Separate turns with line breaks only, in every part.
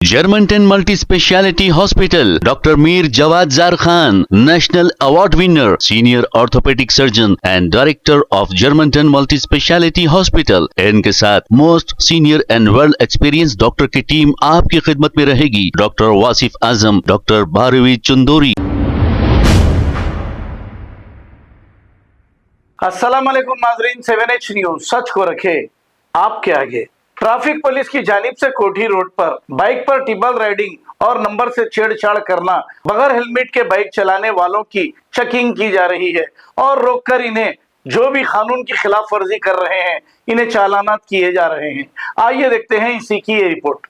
Germantown Multi Speciality Hospital, Dr. Mir Jawad Zar Khan, National Award winner, Senior Orthopedic Surgeon and Director of Germantown Multi Speciality Hospital। इनके साथ most senior and world experience doctor की team आपकी खिदमत में रहेगी। Doctor Wasif Azam, doctor Bharvi Chandori.
अस्सलाम वालेकुम नाजरीन, 7H न्यूज सच को रखे आपके आगे। ट्रैफिक पुलिस की जानिब से कोठी रोड पर बाइक पर टिबल राइडिंग और नंबर से छेड़छाड़ करना, बगैर हेलमेट के बाइक चलाने वालों की चेकिंग की जा रही है और रोककर इन्हें जो भी कानून की खिलाफ वर्जी कर रहे हैं इन्हें चालानात किए जा रहे हैं। आइए देखते हैं इसी की ये रिपोर्ट।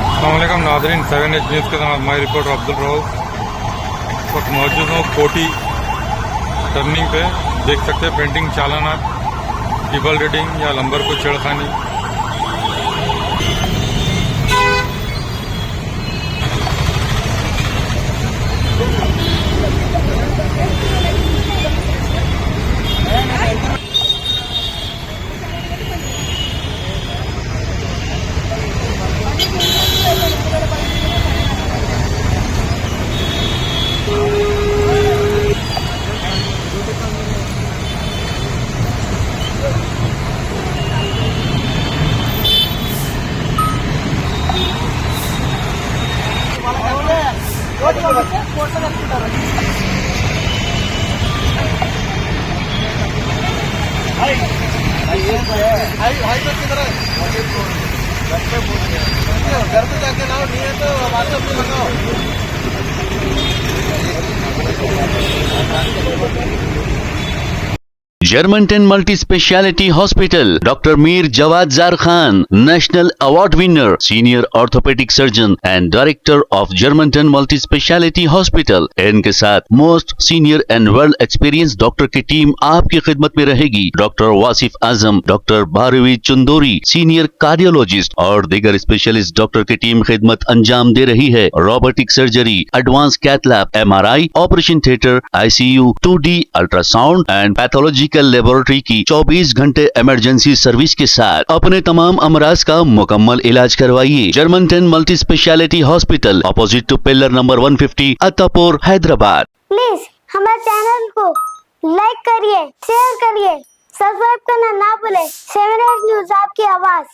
अस्सलामुअलैकुम नाज़रीन, 7H न्यूज़ के साथ मैं रिपोर्टर अब्दुल रऊफ इस वक्त मौजूद हूँ कोटी टर्निंग पे। देख सकते हैं पेंटिंग चालाना, टिबल रेडिंग या लंबर को छेड़खानी।
घर पे जाके लाओ, नहीं है तो व्हाट्सएप पे लगाओ।
Germantown Multi Speciality Hospital, Dr. Mir Jawad Zar Khan, National Award winner, Senior Orthopedic Surgeon and Director of Germantown Multi Speciality Hospital। इनके साथ most senior and world experience doctor की टीम आपकी खिदमत में रहेगी। Doctor Wasif Azam, doctor Bharvi Chandori, senior cardiologist और दीगर specialist doctor की टीम खिदमत अंजाम दे रही है। Robotic surgery, advance cath lab, MRI, operation theatre, ICU, 2D ultrasound and pathological laboratory की 24 घंटे इमरजेंसी सर्विस के साथ अपने तमाम अमराज का मुकम्मल इलाज करवाइए। Germanten multi speciality hospital, opposite to pillar number 150, Attapur, Hyderabad.
Please हमारे चैनल को लाइक करिए, शेयर करिए, सब्सक्राइब करना ना भूले। 7H न्यूज आपकी आवाज।